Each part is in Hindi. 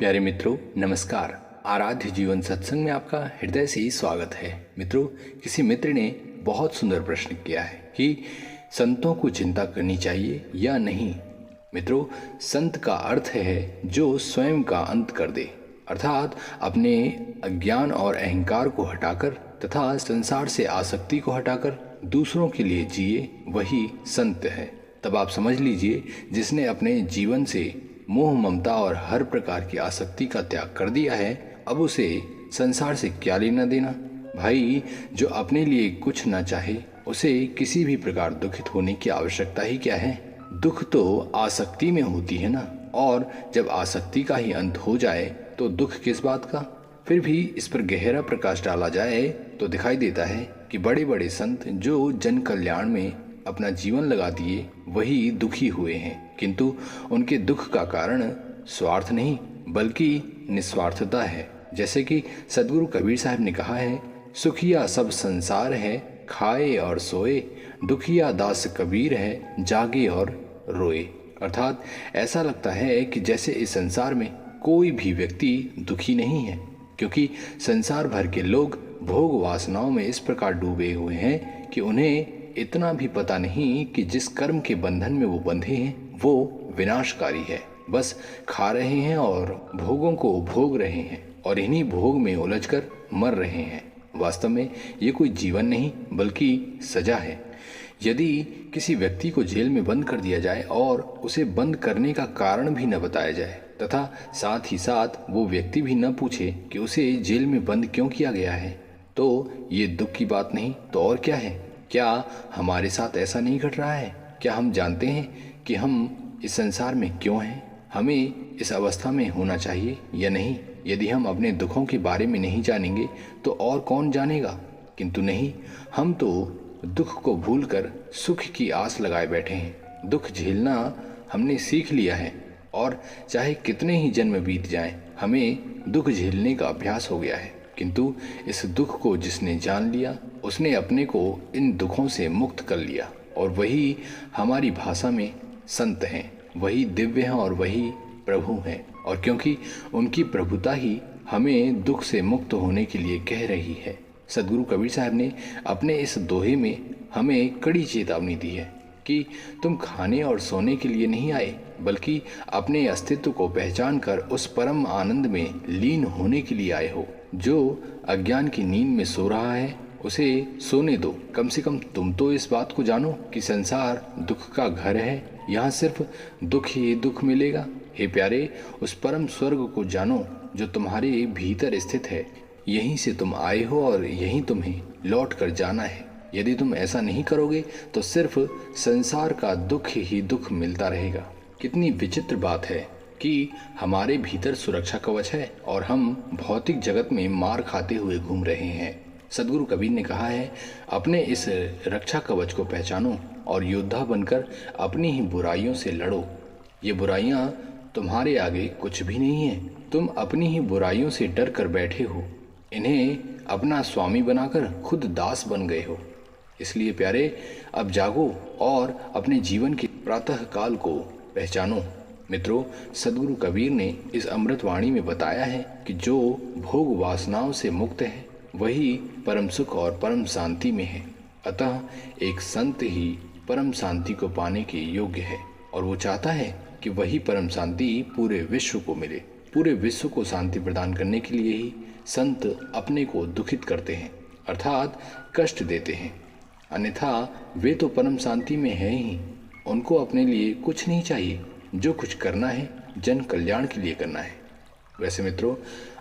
प्यारे मित्रों, नमस्कार। आराध्य जीवन सत्संग में आपका हृदय से ही स्वागत है। मित्रों, किसी मित्र ने बहुत सुंदर प्रश्न किया है कि संतों को चिंता करनी चाहिए या नहीं। मित्रों, संत का अर्थ है जो स्वयं का अंत कर दे, अर्थात अपने अज्ञान और अहंकार को हटाकर तथा संसार से आसक्ति को हटाकर दूसरों के लिए जिए, वही संत है। तब आप समझ लीजिए, जिसने अपने जीवन से मोह ममता और हर प्रकार की आसक्ति का त्याग कर दिया है, अब उसे संसार से क्या लेना देना। भाई, जो अपने लिए कुछ ना चाहे उसे किसी भी प्रकार दुखित होने की आवश्यकता ही क्या है। दुख तो आसक्ति में होती है ना, और जब आसक्ति का ही अंत हो जाए तो दुख किस बात का। फिर भी इस पर गहरा प्रकाश डाला जाए तो दिखाई देता है कि बड़े बड़े संत जो जन कल्याण में अपना जीवन लगा दिए, वही दुखी हुए हैं। किंतु उनके दुख का कारण स्वार्थ नहीं बल्कि निस्वार्थता है। जैसे कि सदगुरु कबीर साहब ने कहा है, सुखिया सब संसार है, खाए और सोए, दुखिया दास कबीर है, जागे और रोए। अर्थात ऐसा लगता है कि जैसे इस संसार में कोई भी व्यक्ति दुखी नहीं है, क्योंकि संसार भर के लोग भोग वासनाओं में इस प्रकार डूबे हुए हैं कि उन्हें इतना भी पता नहीं कि जिस कर्म के बंधन में वो बंधे हैं वो विनाशकारी है। बस खा रहे हैं और भोगों को भोग रहे हैं और इन्हीं भोग में उलझकर मर रहे हैं। वास्तव में ये कोई जीवन नहीं बल्कि सजा है। यदि किसी व्यक्ति को जेल में बंद कर दिया जाए और उसे बंद करने का कारण भी न बताया जाए तथा साथ ही साथ वो व्यक्ति भी न पूछे कि उसे जेल में बंद क्यों किया गया है, तो ये दुख की बात नहीं तो और क्या है। क्या हमारे साथ ऐसा नहीं घट रहा है? क्या हम जानते हैं कि हम इस संसार में क्यों हैं, हमें इस अवस्था में होना चाहिए या नहीं? यदि हम अपने दुखों के बारे में नहीं जानेंगे तो और कौन जानेगा। किंतु नहीं, हम तो दुख को भूलकर सुख की आस लगाए बैठे हैं। दुख झेलना हमने सीख लिया है और चाहे कितने ही जन्म बीत जाएं, हमें दुख झेलने का अभ्यास हो गया है। किंतु इस दुख को जिसने जान लिया, उसने अपने को इन दुखों से मुक्त कर लिया, और वही हमारी भाषा में संत हैं, वही दिव्य हैं और वही प्रभु हैं। और क्योंकि उनकी प्रभुता ही हमें दुख से मुक्त होने के लिए कह रही है, सदगुरु कबीर साहब ने अपने इस दोहे में हमें कड़ी चेतावनी दी है कि तुम खाने और सोने के लिए नहीं आए, बल्कि अपने अस्तित्व को पहचान कर उस परम आनंद में लीन होने के लिए आए हो। जो अज्ञान की नींद में सो रहा है उसे सोने दो। कम से कम तुम तो इस बात को जानो कि संसार दुख का घर है, यहाँ सिर्फ दुख ही दुख मिलेगा। हे प्यारे, उस परम स्वर्ग को जानो जो तुम्हारे भीतर स्थित है। यहीं से तुम आए हो और यहीं तुम्हें लौट कर जाना है। यदि तुम ऐसा नहीं करोगे तो सिर्फ संसार का दुख ही दुख मिलता रहेगा। कितनी विचित्र बात है कि हमारे भीतर सुरक्षा कवच है और हम भौतिक जगत में मार खाते हुए घूम रहे हैं। सदगुरु कबीर ने कहा है, अपने इस रक्षा कवच को पहचानो और योद्धा बनकर अपनी ही बुराइयों से लड़ो। ये बुराइयां तुम्हारे आगे कुछ भी नहीं है। तुम अपनी ही बुराइयों से डर कर बैठे हो, इन्हें अपना स्वामी बनाकर खुद दास बन गए हो। इसलिए प्यारे, अब जागो और अपने जीवन के प्रातः काल को पहचानो। मित्रों, सदगुरु कबीर ने इस अमृत वाणी में बताया है कि जो भोग वासनाओं से मुक्त है वही परम सुख और परम शांति में है। अतः एक संत ही परम शांति को पाने के योग्य है, और वो चाहता है कि वही परम शांति पूरे विश्व को मिले। पूरे विश्व को शांति प्रदान करने के लिए ही संत अपने को दुखित करते हैं, अर्थात कष्ट देते हैं। अन्यथा वे तो परम शांति में है ही। उनको अपने लिए कुछ नहीं चाहिए। जो कुछ करना है जन कल्याण के लिए करना है। वैसे मित्रों,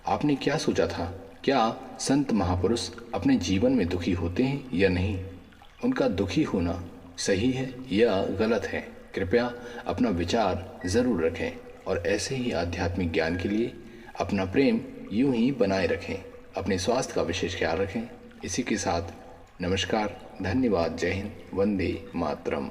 आपने क्या सोचा था? क्या संत महापुरुष अपने जीवन में दुखी होते हैं या नहीं? उनका दुखी होना सही है या गलत है? कृपया अपना विचार जरूर रखें और ऐसे ही आध्यात्मिक ज्ञान के लिए अपना प्रेम यूं ही बनाए रखें। अपने स्वास्थ्य का विशेष ख्याल रखें। इसी के साथ नमस्कार, धन्यवाद, जय हिंद, वंदे मातरम।